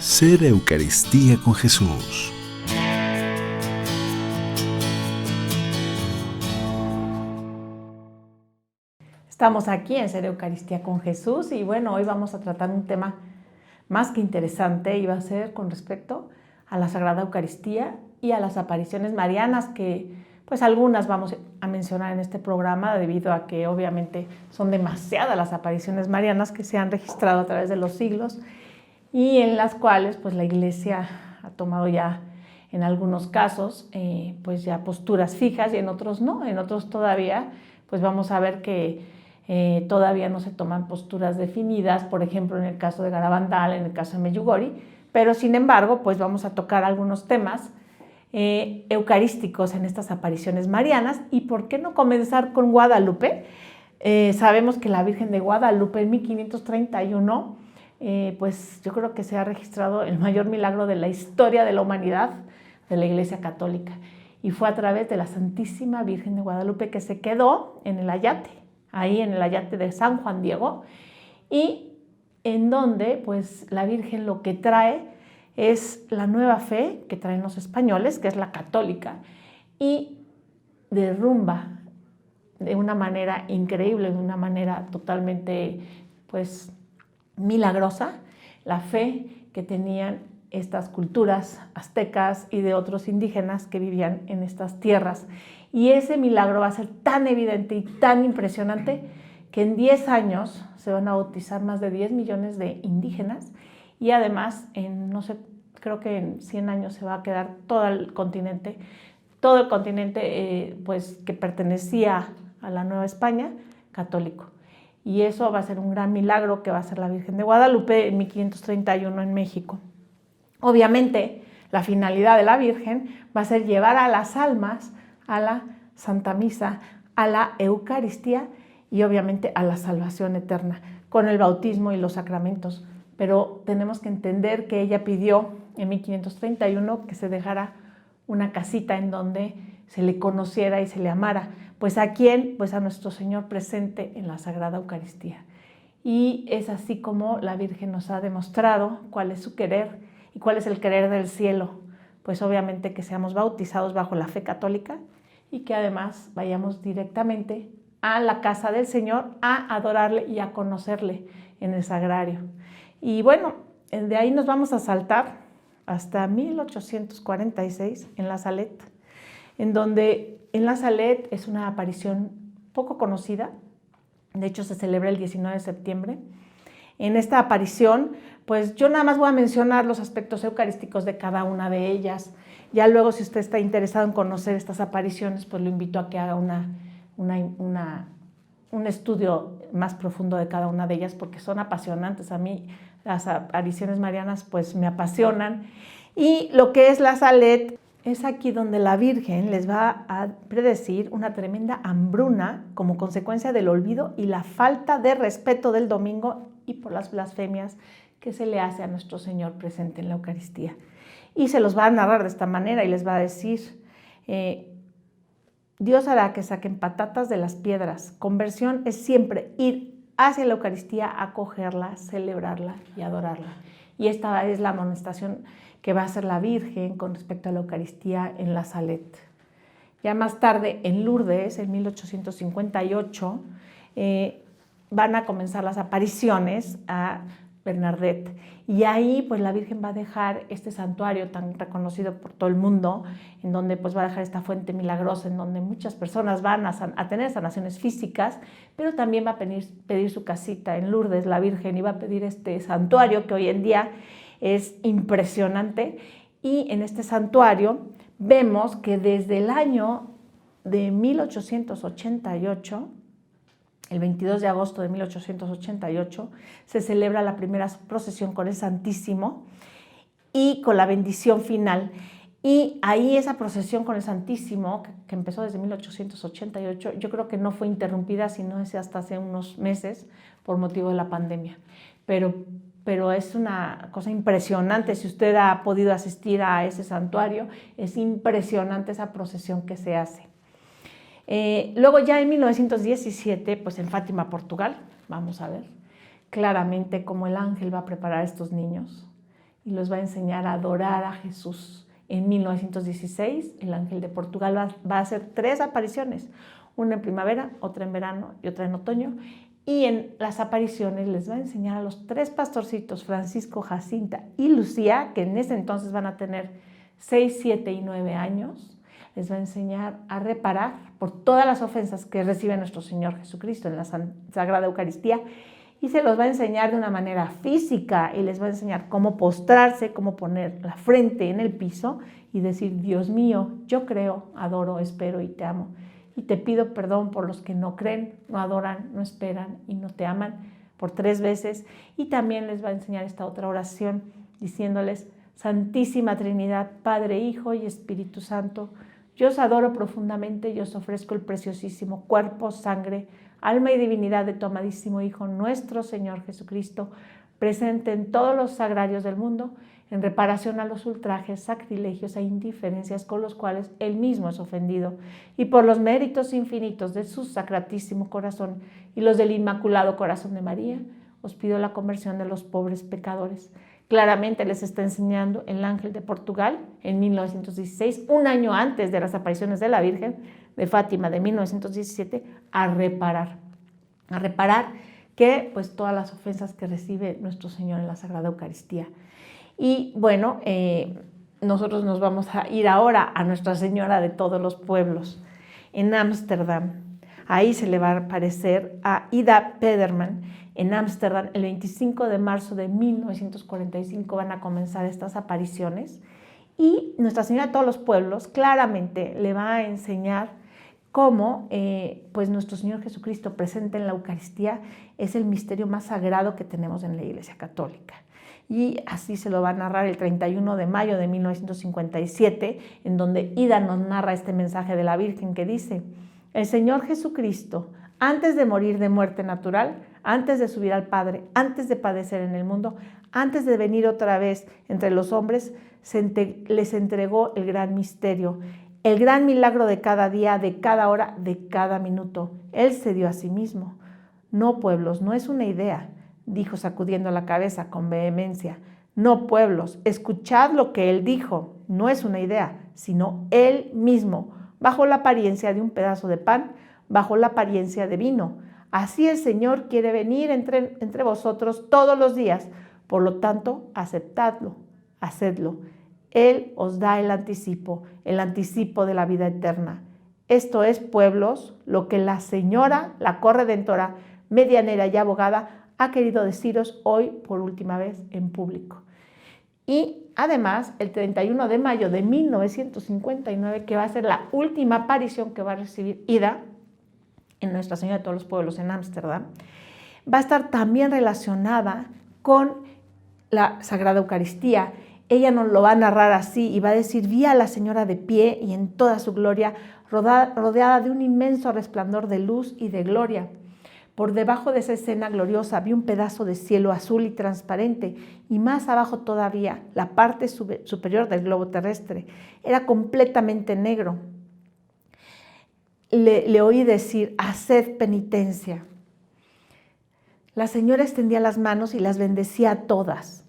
Ser Eucaristía con Jesús. Estamos aquí en Ser Eucaristía con Jesús y bueno, hoy vamos a tratar un tema más que interesante y va a ser con respecto a la Sagrada Eucaristía y a las apariciones marianas que pues algunas vamos a mencionar en este programa debido a que obviamente son demasiadas las apariciones marianas que se han registrado a través de los siglos y en las cuales pues la Iglesia ha tomado ya en algunos casos pues ya posturas fijas y en otros no, en otros todavía pues vamos a ver que todavía no se toman posturas definidas, por ejemplo en el caso de Garabandal, en el caso de Medjugorje, pero sin embargo pues vamos a tocar algunos temas eucarísticos en estas apariciones marianas. Y por qué no comenzar con Guadalupe. Sabemos que la Virgen de Guadalupe en 1531 pues yo creo que se ha registrado el mayor milagro de la historia de la humanidad de la Iglesia Católica y fue a través de la Santísima Virgen de Guadalupe que se quedó en el Ayate, ahí en el Ayate de San Juan Diego, y en donde pues la Virgen lo que trae es la nueva fe que traen los españoles, que es la católica, y derrumba de una manera increíble, de una manera totalmente pues milagrosa, la fe que tenían estas culturas aztecas y de otros indígenas que vivían en estas tierras. Y ese milagro va a ser tan evidente y tan impresionante que en 10 años se van a bautizar más de 10 millones de indígenas y además, no sé, creo que en 100 años se va a quedar todo el continente pues, que pertenecía a la Nueva España, católico. Y eso va a ser un gran milagro que va a ser la Virgen de Guadalupe en 1531 en México. Obviamente, la finalidad de la Virgen va a ser llevar a las almas a la Santa Misa, a la Eucaristía y obviamente a la salvación eterna con el bautismo y los sacramentos. Pero tenemos que entender que ella pidió en 1531 que se dejara una casita en donde se le conociera y se le amara. Pues ¿a quién? Pues a nuestro Señor presente en la Sagrada Eucaristía. Y es así como la Virgen nos ha demostrado cuál es su querer y cuál es el querer del cielo. Pues obviamente que seamos bautizados bajo la fe católica y que además vayamos directamente a la casa del Señor a adorarle y a conocerle en el sagrario. Y bueno, de ahí nos vamos a saltar hasta 1846 en La Salette, en donde en La Salette es una aparición poco conocida, de hecho se celebra el 19 de septiembre. En esta aparición, pues yo nada más voy a mencionar los aspectos eucarísticos de cada una de ellas. Ya luego, si usted está interesado en conocer estas apariciones, pues lo invito a que haga un estudio más profundo de cada una de ellas, porque son apasionantes. A mí las apariciones marianas pues me apasionan. Y lo que es La Salette es aquí donde la Virgen les va a predecir una tremenda hambruna como consecuencia del olvido y la falta de respeto del domingo y por las blasfemias que se le hace a nuestro Señor presente en la Eucaristía. Y se los va a narrar de esta manera y les va a decir: Dios hará que saquen patatas de las piedras. Conversión es siempre ir hacia la Eucaristía, acogerla, celebrarla y adorarla. Y esta es la amonestación que va a hacer la Virgen con respecto a la Eucaristía en La Salette. Ya más tarde, en Lourdes, en 1858, van a comenzar las apariciones a Bernadette. Y ahí pues la Virgen va a dejar este santuario tan reconocido por todo el mundo, en donde pues va a dejar esta fuente milagrosa, en donde muchas personas van a tener sanaciones físicas, pero también va a pedir su casita en Lourdes, la Virgen, y va a pedir este santuario que hoy en día es impresionante. Y en este santuario vemos que desde el año de 1888, el 22 de agosto de 1888, se celebra la primera procesión con el Santísimo y con la bendición final. Y ahí esa procesión con el Santísimo, que empezó desde 1888, yo creo que no fue interrumpida, sino hasta hace unos meses, por motivo de la pandemia. Pero es una cosa impresionante. Si usted ha podido asistir a ese santuario, es impresionante esa procesión que se hace. Luego ya en 1917, pues en Fátima, Portugal, vamos a ver claramente cómo el ángel va a preparar a estos niños y los va a enseñar a adorar a Jesús. En 1916, el ángel de Portugal va a hacer 3 apariciones, una en primavera, otra en verano y otra en otoño. Y en las apariciones les va a enseñar a los 3 pastorcitos, Francisco, Jacinta y Lucía, que en ese entonces van a tener 6, 7 y 9 años, les va a enseñar a reparar por todas las ofensas que recibe nuestro Señor Jesucristo en la Sagrada Eucaristía, y se los va a enseñar de una manera física y les va a enseñar cómo postrarse, cómo poner la frente en el piso y decir: Dios mío, yo creo, adoro, espero y te amo. Y te pido perdón por los que no creen, no adoran, no esperan y no te aman, por 3 veces. Y también les va a enseñar esta otra oración diciéndoles: Santísima Trinidad, Padre, Hijo y Espíritu Santo, yo os adoro profundamente y os ofrezco el preciosísimo cuerpo, sangre, alma y divinidad de tu amadísimo Hijo, nuestro Señor Jesucristo, presente en todos los sagrarios del mundo, en reparación a los ultrajes, sacrilegios e indiferencias con los cuales Él mismo es ofendido, y por los méritos infinitos de su sacratísimo corazón y los del Inmaculado Corazón de María, os pido la conversión de los pobres pecadores. Claramente les está enseñando el ángel de Portugal en 1916, un año antes de las apariciones de la Virgen de Fátima de 1917, a reparar que pues todas las ofensas que recibe nuestro Señor en la Sagrada Eucaristía. Y bueno, nosotros nos vamos a ir ahora a Nuestra Señora de todos los pueblos, en Ámsterdam. Ahí se le va a aparecer a Ida Pederman. En Ámsterdam, el 25 de marzo de 1945 van a comenzar estas apariciones, y Nuestra Señora de todos los pueblos claramente le va a enseñar cómo pues nuestro Señor Jesucristo presente en la Eucaristía es el misterio más sagrado que tenemos en la Iglesia Católica. Y así se lo va a narrar el 31 de mayo de 1957, en donde Ida nos narra este mensaje de la Virgen que dice: el Señor Jesucristo, antes de morir de muerte natural, antes de subir al Padre, antes de padecer en el mundo, antes de venir otra vez entre los hombres, les entregó el gran misterio, el gran milagro de cada día, de cada hora, de cada minuto. Él se dio a sí mismo. No, pueblos, no es una idea, dijo sacudiendo la cabeza con vehemencia. No, pueblos, escuchad lo que Él dijo. No es una idea, sino Él mismo, bajo la apariencia de un pedazo de pan, bajo la apariencia de vino. Así el Señor quiere venir entre vosotros todos los días. Por lo tanto, aceptadlo, hacedlo. Él os da el anticipo de la vida eterna. Esto es, pueblos, lo que la Señora, la corredentora, medianera y abogada, ha querido deciros hoy por última vez en público. Y además, el 31 de mayo de 1959, que va a ser la última aparición que va a recibir Ida en Nuestra Señora de todos los pueblos en Ámsterdam, va a estar también relacionada con la Sagrada Eucaristía. Ella nos lo va a narrar así y va a decir: vi a la Señora de pie y en toda su gloria, rodeada de un inmenso resplandor de luz y de gloria. Por debajo de esa escena gloriosa vi un pedazo de cielo azul y transparente, y más abajo todavía, la parte superior del globo terrestre era completamente negro. Le oí decir: haced penitencia. La Señora extendía las manos y las bendecía a todas.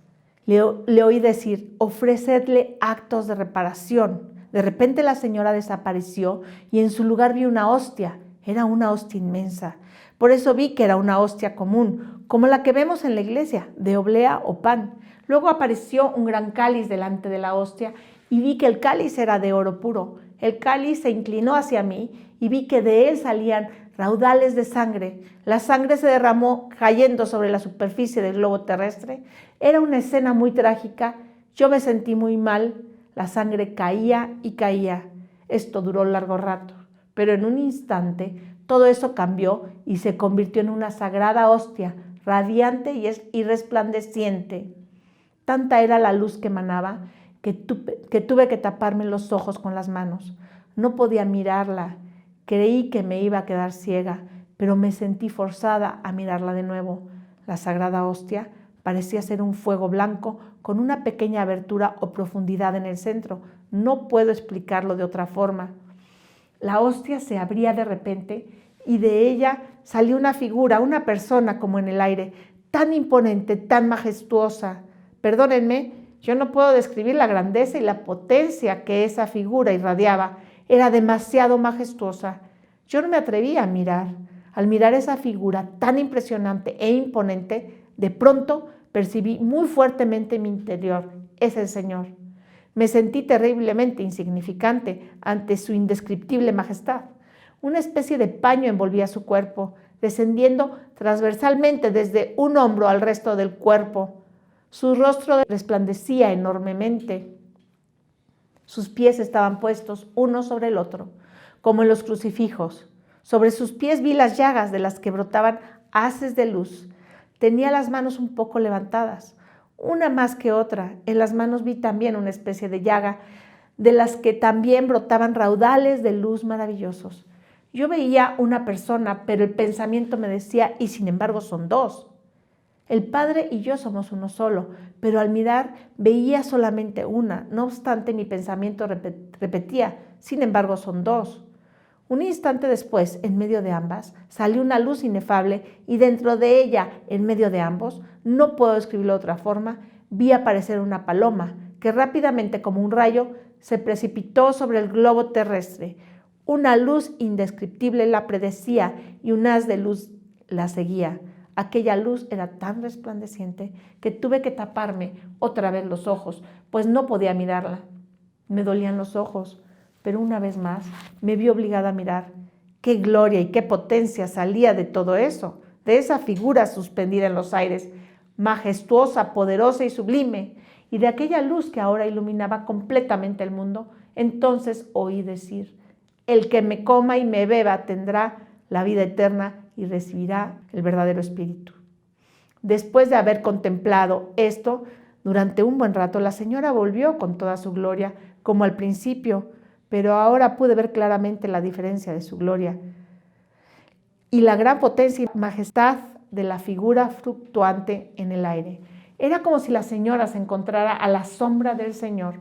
Le oí decir: ofrecedle actos de reparación. De repente la Señora desapareció y en su lugar vi una hostia. Era una hostia inmensa. Por eso vi que era una hostia común, como la que vemos en la iglesia, de oblea o pan. Luego apareció un gran cáliz delante de la hostia y vi que el cáliz era de oro puro. El cáliz se inclinó hacia mí y vi que de él salían raudales de sangre. La sangre se derramó cayendo sobre la superficie del globo terrestre. Era una escena muy trágica. Yo me sentí muy mal. La sangre caía y caía. Esto duró un largo rato, pero en un instante todo eso cambió y se convirtió en una sagrada hostia, radiante y resplandeciente. Tanta era la luz que emanaba que tuve que taparme los ojos con las manos. No podía mirarla. Creí que me iba a quedar ciega, pero me sentí forzada a mirarla de nuevo. La sagrada hostia parecía ser un fuego blanco con una pequeña abertura o profundidad en el centro. No puedo explicarlo de otra forma. La hostia se abría de repente y de ella salió una figura, una persona como en el aire, tan imponente, tan majestuosa. Perdónenme, Yo no puedo describir la grandeza y la potencia que esa figura irradiaba. Era demasiado majestuosa. Yo no me atrevía a mirar. Al mirar esa figura tan impresionante e imponente, de pronto percibí muy fuertemente en mi interior: es el Señor. Me sentí terriblemente insignificante ante su indescriptible majestad. Una especie de paño envolvía su cuerpo, descendiendo transversalmente desde un hombro al resto del cuerpo. Su rostro resplandecía enormemente. Sus pies estaban puestos uno sobre el otro, como en los crucifijos. Sobre sus pies vi las llagas de las que brotaban haces de luz. Tenía las manos un poco levantadas, una más que otra. En las manos vi también una especie de llaga, de las que también brotaban raudales de luz maravillosos. Yo veía una persona, pero el pensamiento me decía: y sin embargo son dos. El Padre y yo somos uno solo, pero al mirar veía solamente una. No obstante, mi pensamiento repetía: sin embargo son dos. Un instante después, en medio de ambas, salió una luz inefable y dentro de ella, en medio de ambos, no puedo describirlo de otra forma, vi aparecer una paloma que rápidamente, como un rayo, se precipitó sobre el globo terrestre. Una luz indescriptible la predecía y un haz de luz la seguía. Aquella luz era tan resplandeciente que tuve que taparme otra vez los ojos, pues no podía mirarla. Me dolían los ojos, pero una vez más me vi obligada a mirar. Qué gloria y qué potencia salía de todo eso, de esa figura suspendida en los aires, majestuosa, poderosa y sublime, y de aquella luz que ahora iluminaba completamente el mundo. Entonces oí decir: el que me coma y me beba tendrá la vida eterna y recibirá el verdadero espíritu. Después de haber contemplado esto durante un buen rato, la señora volvió con toda su gloria, como al principio, pero ahora pude ver claramente la diferencia de su gloria y la gran potencia y majestad de la figura fluctuante en el aire. Era como si la señora se encontrara a la sombra del Señor.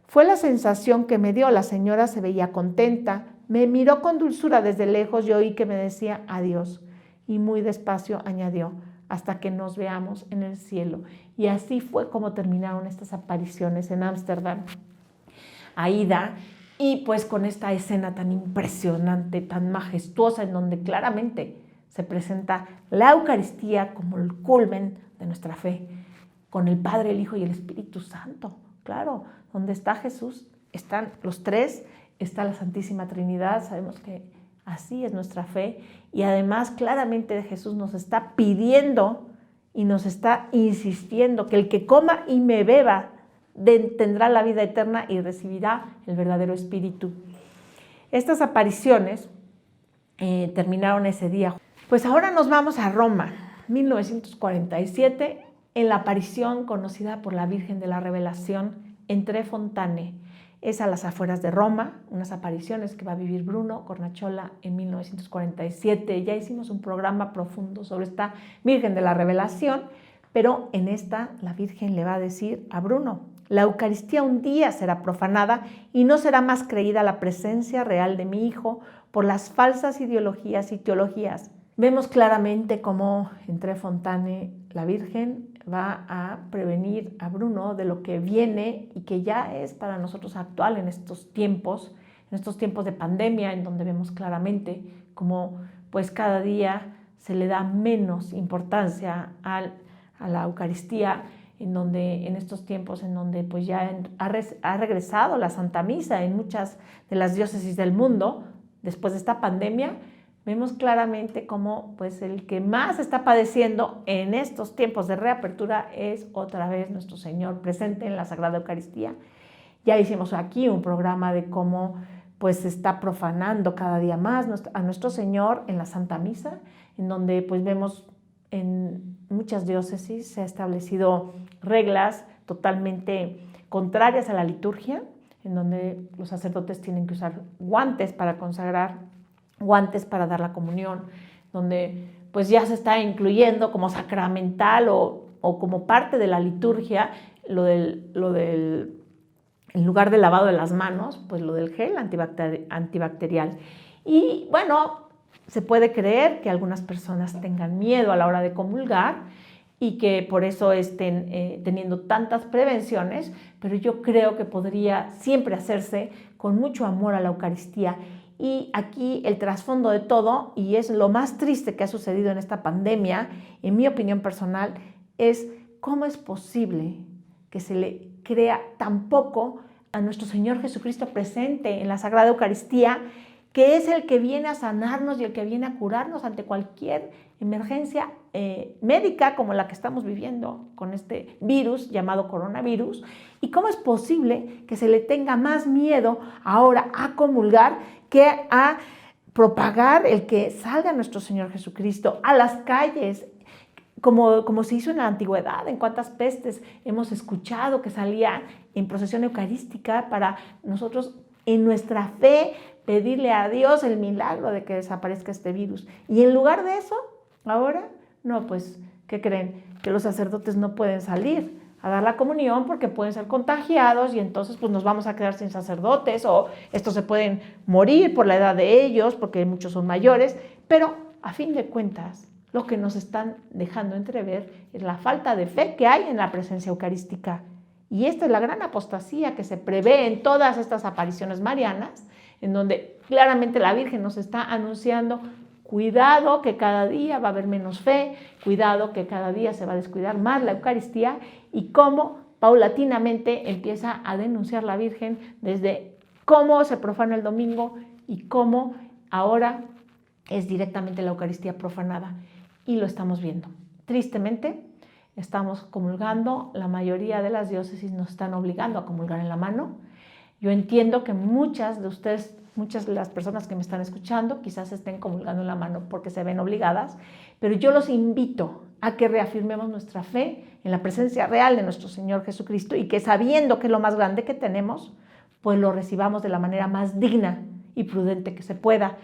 Fue la sensación que me dio. La señora se veía contenta, me miró con dulzura desde lejos y oí que me decía adiós. Y muy despacio añadió: hasta que nos veamos en el cielo. Y así fue como terminaron estas apariciones en Ámsterdam. Aida, y pues con esta escena tan impresionante, tan majestuosa, en donde claramente se presenta la Eucaristía como el culmen de nuestra fe, con el Padre, el Hijo y el Espíritu Santo. Claro, donde está Jesús están los tres, está la Santísima Trinidad. Sabemos que así es nuestra fe, y además claramente Jesús nos está pidiendo y nos está insistiendo que el que coma y me beba tendrá la vida eterna y recibirá el verdadero espíritu. Estas apariciones terminaron ese día. Pues ahora nos vamos a Roma, 1947, en la aparición conocida por la Virgen de la Revelación en Tre Fontane. Es a las afueras de Roma, unas apariciones que va a vivir Bruno Cornacciola en 1947. Ya hicimos un programa profundo sobre esta Virgen de la Revelación, pero en esta la Virgen le va a decir a Bruno: la Eucaristía un día será profanada y no será más creída la presencia real de mi Hijo por las falsas ideologías y teologías. Vemos claramente cómo en Tre Fontane la Virgen va a prevenir a Bruno de lo que viene y que ya es para nosotros actual en estos tiempos de pandemia, en donde vemos claramente cómo pues cada día se le da menos importancia a la Eucaristía, en donde en estos tiempos en donde pues ya ha regresado la Santa Misa en muchas de las diócesis del mundo. Después de esta pandemia vemos claramente cómo pues el que más está padeciendo en estos tiempos de reapertura es otra vez nuestro Señor presente en la Sagrada Eucaristía. Ya hicimos aquí un programa de cómo pues se está profanando cada día más a nuestro Señor en la Santa Misa, en donde pues vemos en muchas diócesis se ha establecido reglas totalmente contrarias a la liturgia, en donde los sacerdotes tienen que usar guantes para consagrar, guantes para dar la comunión, donde pues ya se está incluyendo como sacramental o como parte de la liturgia en lugar del lavado de las manos, pues lo del gel antibacterial. Y bueno, se puede creer que algunas personas tengan miedo a la hora de comulgar, y que por eso estén teniendo tantas prevenciones, pero yo creo que podría siempre hacerse con mucho amor a la Eucaristía. Y aquí el trasfondo de todo, y es lo más triste que ha sucedido en esta pandemia, en mi opinión personal, es cómo es posible que se le crea tan poco a nuestro Señor Jesucristo presente en la Sagrada Eucaristía, que es el que viene a sanarnos y el que viene a curarnos ante cualquier emergencia médica como la que estamos viviendo con este virus llamado coronavirus. ¿Y cómo es posible que se le tenga más miedo ahora a comulgar que a propagar el que salga nuestro Señor Jesucristo a las calles? Como se hizo en la antigüedad, en cuántas pestes hemos escuchado que salía en procesión eucarística para nosotros en nuestra fe pedirle a Dios el milagro de que desaparezca este virus. Y en lugar de eso, ahora, no, pues, ¿qué creen? Que los sacerdotes no pueden salir a dar la comunión porque pueden ser contagiados y entonces pues nos vamos a quedar sin sacerdotes, o estos se pueden morir por la edad de ellos porque muchos son mayores, pero a fin de cuentas lo que nos están dejando entrever es la falta de fe que hay en la presencia eucarística. Y esta es la gran apostasía que se prevé en todas estas apariciones marianas, en donde claramente la Virgen nos está anunciando: cuidado que cada día va a haber menos fe, cuidado que cada día se va a descuidar más la Eucaristía, y cómo paulatinamente empieza a denunciar la Virgen desde cómo se profana el domingo y cómo ahora es directamente la Eucaristía profanada. Y lo estamos viendo. Tristemente, estamos comulgando, la mayoría de las diócesis nos están obligando a comulgar en la mano. Yo entiendo que muchas de ustedes, muchas de las personas que me están escuchando, quizás estén comulgando en la mano porque se ven obligadas, pero yo los invito a que reafirmemos nuestra fe en la presencia real de nuestro Señor Jesucristo, y que, sabiendo que es lo más grande que tenemos, pues lo recibamos de la manera más digna y prudente que se pueda.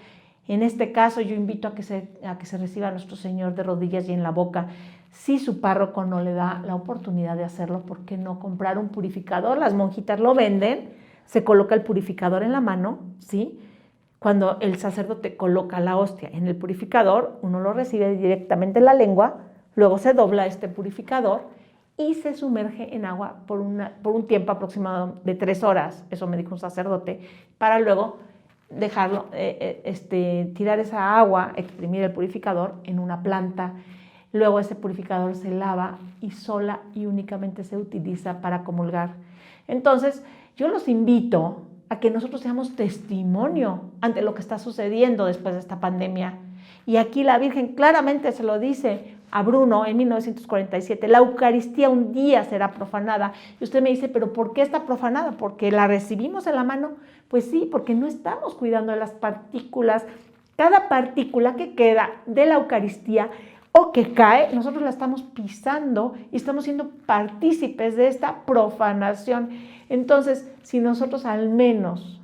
En este caso yo invito a que se reciba a nuestro Señor de rodillas y en la boca. Si su párroco no le da la oportunidad de hacerlo, ¿por qué no comprar un purificador? Las monjitas lo venden, se coloca el purificador en la mano, ¿sí? Cuando el sacerdote coloca la hostia en el purificador, uno lo recibe directamente en la lengua, luego se dobla este purificador y se sumerge en agua por un tiempo aproximado de 3 horas, eso me dijo un sacerdote, para luego dejarlo, tirar esa agua, exprimir el purificador en una planta. Luego ese purificador se lava y sola y únicamente se utiliza para comulgar. Entonces, yo los invito a que nosotros seamos testimonio ante lo que está sucediendo después de esta pandemia. Y aquí la Virgen claramente se lo dice a Bruno en 1947, la Eucaristía un día será profanada. Y usted me dice, ¿pero por qué está profanada? ¿Porque la recibimos en la mano? Pues sí, porque no estamos cuidando de las partículas. Cada partícula que queda de la Eucaristía o que cae, nosotros la estamos pisando y estamos siendo partícipes de esta profanación. Entonces, si nosotros al menos,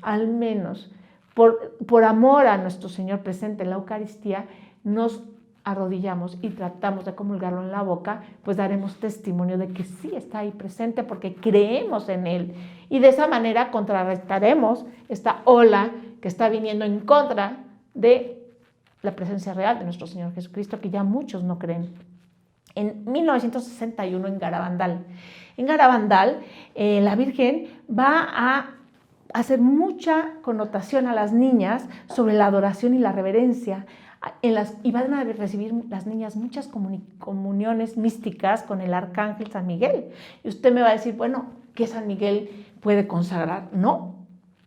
por amor a nuestro Señor presente en la Eucaristía, nos arrodillamos y tratamos de comulgarlo en la boca, pues daremos testimonio de que sí está ahí presente porque creemos en Él. Y de esa manera contrarrestaremos esta ola que está viniendo en contra de la presencia real de nuestro Señor Jesucristo, que ya muchos no creen. En 1961, en Garabandal, la Virgen va a hacer mucha connotación a las niñas sobre la adoración y la reverencia, y van a recibir las niñas muchas comuniones místicas con el arcángel San Miguel. Y usted me va a decir, bueno, ¿qué San Miguel puede consagrar? No,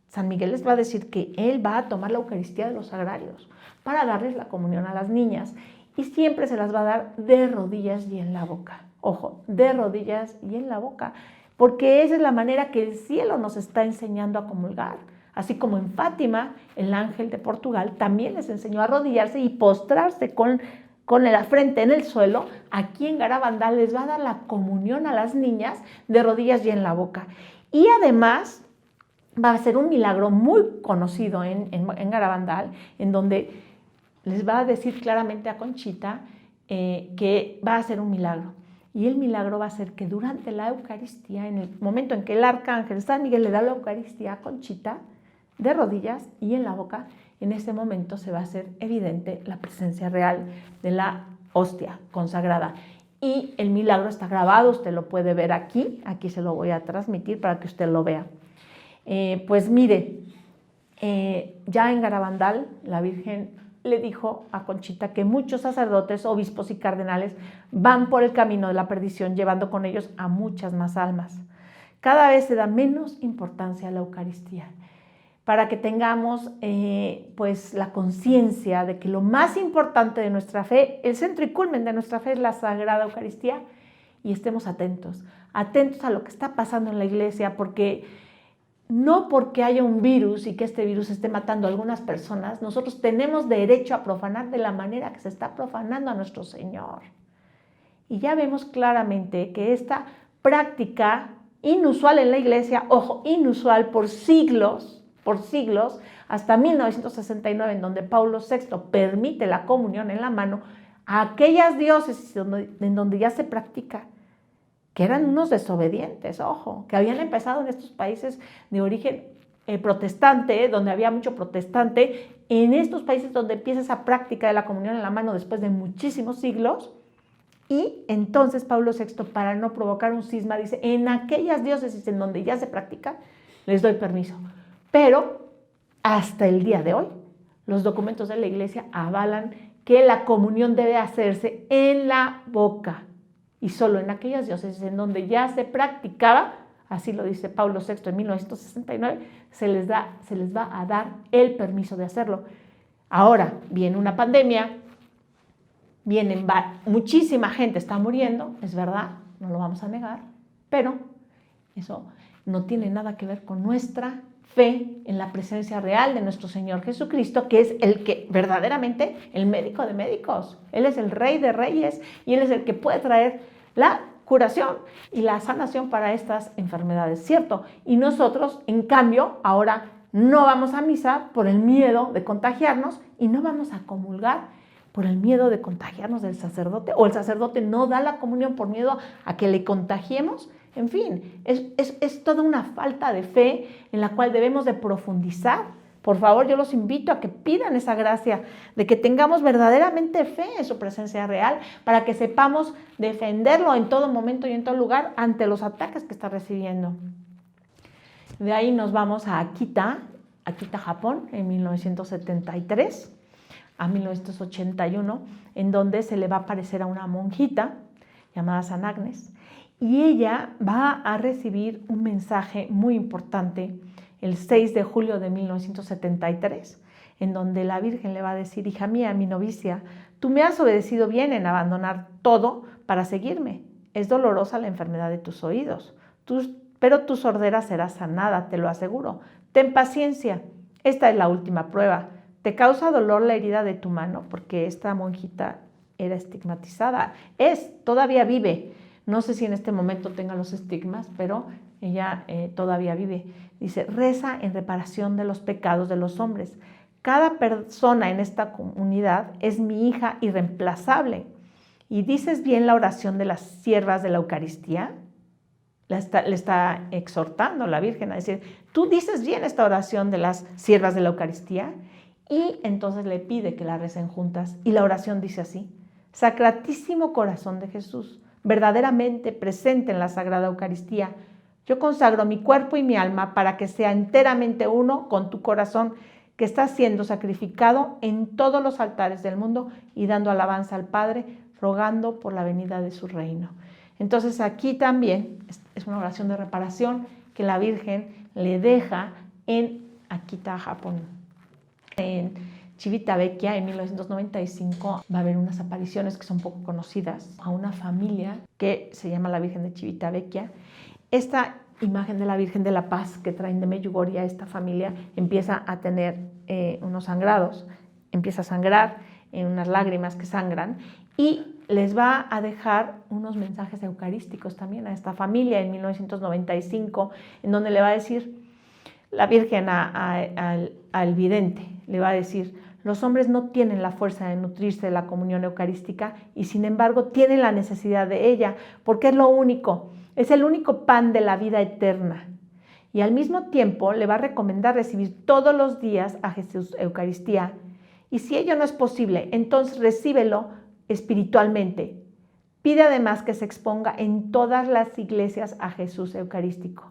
San Miguel les va a decir que él va a tomar la Eucaristía de los sagrarios para darles la comunión a las niñas, y siempre se las va a dar de rodillas y en la boca. Ojo, de rodillas y en la boca, porque esa es la manera que el cielo nos está enseñando a comulgar. Así como en Fátima, el ángel de Portugal también les enseñó a arrodillarse y postrarse con la frente en el suelo. Aquí en Garabandal les va a dar la comunión a las niñas de rodillas y en la boca. Y además va a ser un milagro muy conocido en Garabandal, en donde les va a decir claramente a Conchita que va a ser un milagro. Y el milagro va a ser que durante la Eucaristía, en el momento en que el arcángel San Miguel le da la Eucaristía a Conchita, de rodillas y en la boca, en ese momento se va a hacer evidente la presencia real de la hostia consagrada. y el milagro está grabado, usted lo puede ver aquí se lo voy a transmitir para que usted lo vea. Pues mire, ya en Garabandal la Virgen le dijo a Conchita que muchos sacerdotes, obispos y cardenales van por el camino de la perdición, llevando con ellos a muchas más almas. Cada vez se da menos importancia a la Eucaristía, para que tengamos pues la conciencia de que lo más importante de nuestra fe, el centro y culmen de nuestra fe es la Sagrada Eucaristía, y estemos atentos a lo que está pasando en la iglesia, porque no porque haya un virus y que este virus esté matando a algunas personas, nosotros tenemos derecho a profanar de la manera que se está profanando a nuestro Señor. Y ya vemos claramente que esta práctica inusual en la iglesia, ojo, inusual por siglos, hasta 1969, en donde Pablo VI permite la comunión en la mano, a aquellas diócesis en donde ya se practica, que eran unos desobedientes, ojo, que habían empezado en estos países de origen protestante, donde había mucho protestante, en estos países donde empieza esa práctica de la comunión en la mano después de muchísimos siglos. Y entonces Pablo VI, para no provocar un cisma, dice, en aquellas diócesis en donde ya se practica, les doy permiso. Pero hasta el día de hoy, los documentos de la iglesia avalan que la comunión debe hacerse en la boca. Y solo en aquellas diócesis en donde ya se practicaba, así lo dice Pablo VI en 1969, se les va a dar el permiso de hacerlo. Ahora viene una pandemia, muchísima gente está muriendo, es verdad, no lo vamos a negar, pero eso no tiene nada que ver con nuestra fe en la presencia real de nuestro Señor Jesucristo, que es el que verdaderamente, el médico de médicos. Él es el Rey de Reyes y Él es el que puede traer la curación y la sanación para estas enfermedades, ¿cierto? Y nosotros, en cambio, ahora no vamos a misa por el miedo de contagiarnos y no vamos a comulgar por el miedo de contagiarnos del sacerdote, o el sacerdote no da la comunión por miedo a que le contagiemos. En fin, es toda una falta de fe en la cual debemos de profundizar. Por favor, yo los invito a que pidan esa gracia de que tengamos verdaderamente fe en su presencia real para que sepamos defenderlo en todo momento y en todo lugar ante los ataques que está recibiendo. De ahí nos vamos a Akita, Japón, en 1973 a 1981, en donde se le va a aparecer a una monjita llamada San Agnes, y ella va a recibir un mensaje muy importante el 6 de julio de 1973, en donde la Virgen le va a decir: hija mía, mi novicia, tú me has obedecido bien en abandonar todo para seguirme. Es dolorosa la enfermedad de tus oídos, pero tu sordera será sanada, te lo aseguro. Ten paciencia, esta es la última prueba. ¿Te causa dolor la herida de tu mano? Porque esta monjita era estigmatizada, todavía vive. No sé si en este momento tenga los estigmas, pero ella todavía vive. Dice: reza en reparación de los pecados de los hombres. Cada persona en esta comunidad es mi hija irreemplazable. ¿Y dices bien la oración de las siervas de la Eucaristía? Le está exhortando la Virgen a decir: ¿tú dices bien esta oración de las siervas de la Eucaristía? Y entonces le pide que la recen juntas. Y la oración dice así: Sacratísimo Corazón de Jesús, verdaderamente presente en la Sagrada Eucaristía, yo consagro mi cuerpo y mi alma para que sea enteramente uno con tu corazón, que está siendo sacrificado en todos los altares del mundo y dando alabanza al Padre, rogando por la venida de su reino. Entonces aquí también es una oración de reparación que la Virgen le deja en Akita, Japón. En Civitavecchia, en 1995, va a haber unas apariciones que son poco conocidas a una familia que se llama la Virgen de Civitavecchia. Esta imagen de la Virgen de la Paz que traen de Medjugorje, esta familia empieza a tener unos sangrados, empieza a sangrar, unas lágrimas que sangran, y les va a dejar unos mensajes eucarísticos también a esta familia en 1995, en donde le va a decir la Virgen al vidente, le va a decir: los hombres no tienen la fuerza de nutrirse de la comunión eucarística y sin embargo tienen la necesidad de ella, porque es el único pan de la vida eterna. Y al mismo tiempo le va a recomendar recibir todos los días a Jesús Eucaristía. Y si ello no es posible, entonces recíbelo espiritualmente. Pide además que se exponga en todas las iglesias a Jesús eucarístico.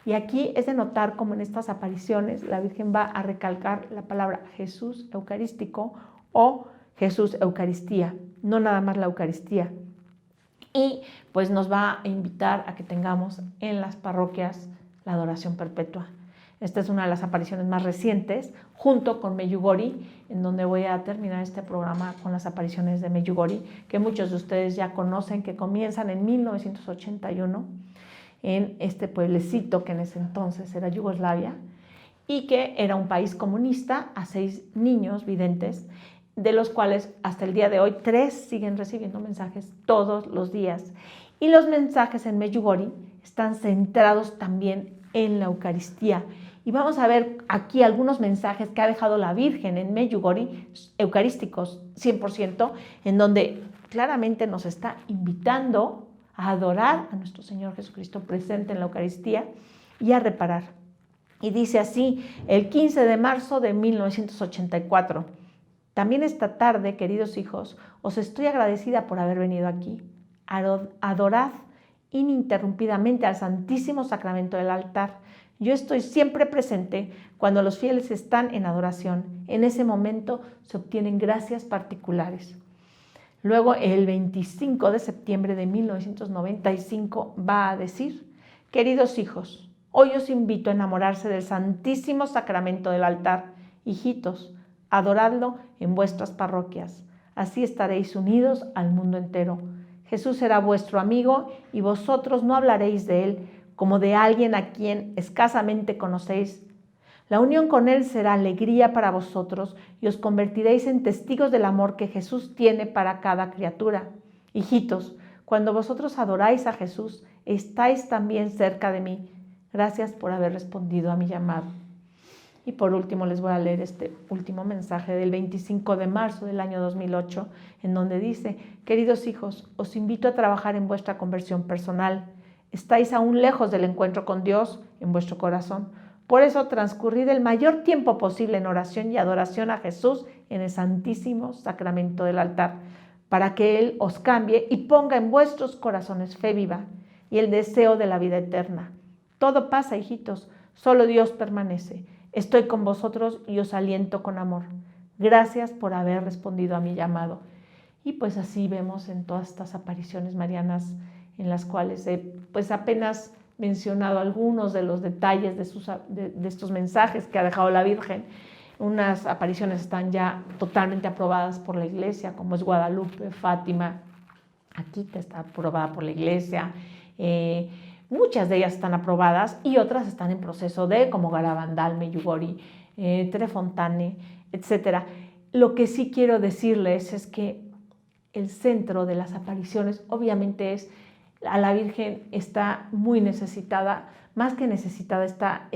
Y aquí es de notar cómo en estas apariciones la Virgen va a recalcar la palabra Jesús eucarístico o Jesús Eucaristía, no nada más la Eucaristía. Y pues nos va a invitar a que tengamos en las parroquias la adoración perpetua. Esta es una de las apariciones más recientes, junto con Medjugorje, en donde voy a terminar este programa con las apariciones de Medjugorje, que muchos de ustedes ya conocen, que comienzan en 1981 en este pueblecito que en ese entonces era Yugoslavia, y que era un país comunista, a 6 niños videntes, de los cuales hasta el día de hoy 3 siguen recibiendo mensajes todos los días. Y los mensajes en Medjugorje están centrados también en la Eucaristía. Y vamos a ver aquí algunos mensajes que ha dejado la Virgen en Medjugorje, eucarísticos 100%, en donde claramente nos está invitando a adorar a nuestro Señor Jesucristo presente en la Eucaristía y a reparar. Y dice así, el 15 de marzo de 1984, también esta tarde, queridos hijos, os estoy agradecida por haber venido aquí. Adorad ininterrumpidamente al Santísimo Sacramento del altar. Yo estoy siempre presente cuando los fieles están en adoración. En ese momento se obtienen gracias particulares. Luego, el 25 de septiembre de 1995 va a decir, queridos hijos, hoy os invito a enamorarse del Santísimo Sacramento del altar. Hijitos, adoradlo en vuestras parroquias. Así estaréis unidos al mundo entero. Jesús será vuestro amigo y vosotros no hablaréis de él como de alguien a quien escasamente conocéis. La unión con él será alegría para vosotros y os convertiréis en testigos del amor que Jesús tiene para cada criatura. Hijitos, cuando vosotros adoráis a Jesús, estáis también cerca de mí. Gracias por haber respondido a mi llamado. Y por último les voy a leer este último mensaje del 25 de marzo del año 2008, en donde dice, queridos hijos, os invito a trabajar en vuestra conversión personal. Estáis aún lejos del encuentro con Dios en vuestro corazón. Por eso transcurrid el mayor tiempo posible en oración y adoración a Jesús en el Santísimo Sacramento del altar, para que Él os cambie y ponga en vuestros corazones fe viva y el deseo de la vida eterna. Todo pasa, hijitos, solo Dios permanece. Estoy con vosotros y os aliento con amor. Gracias por haber respondido a mi llamado. Y pues así vemos en todas estas apariciones marianas en las cuales he pues apenas mencionado algunos de los detalles de estos mensajes que ha dejado la Virgen. Unas apariciones están ya totalmente aprobadas por la Iglesia, como es Guadalupe, Fátima, aquí está aprobada por la Iglesia. Muchas de ellas están aprobadas y otras están en proceso de, como Garabandal, Medjugorje, Trefontane, etc. Lo que sí quiero decirles es que el centro de las apariciones obviamente es a la Virgen está muy necesitada, más que necesitada, está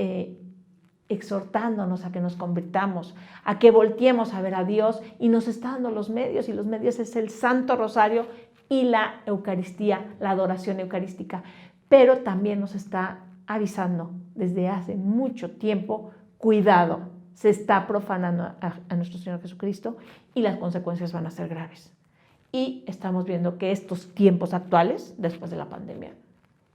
exhortándonos a que nos convirtamos, a que volteemos a ver a Dios y nos está dando los medios, y los medios es el Santo Rosario y la Eucaristía, la adoración eucarística, pero también nos está avisando desde hace mucho tiempo, cuidado, se está profanando a nuestro Señor Jesucristo y las consecuencias van a ser graves. Y estamos viendo que estos tiempos actuales, después de la pandemia,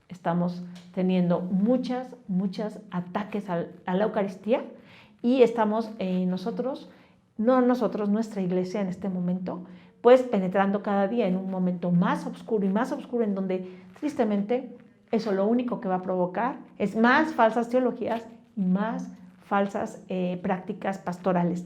estamos teniendo muchos ataques a la Eucaristía y estamos nuestra iglesia en este momento, pues penetrando cada día en un momento más oscuro y más oscuro, en donde tristemente eso lo único que va a provocar es más falsas teologías y más falsas prácticas pastorales,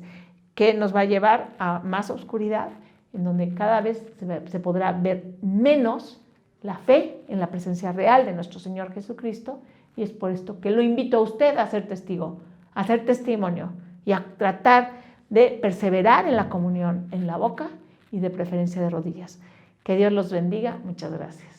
que nos va a llevar a más oscuridad, en donde cada vez se podrá ver menos la fe en la presencia real de nuestro Señor Jesucristo, y es por esto que lo invito a usted a ser testigo, a hacer testimonio y a tratar de perseverar en la comunión en la boca y de preferencia de rodillas. Que Dios los bendiga. Muchas gracias.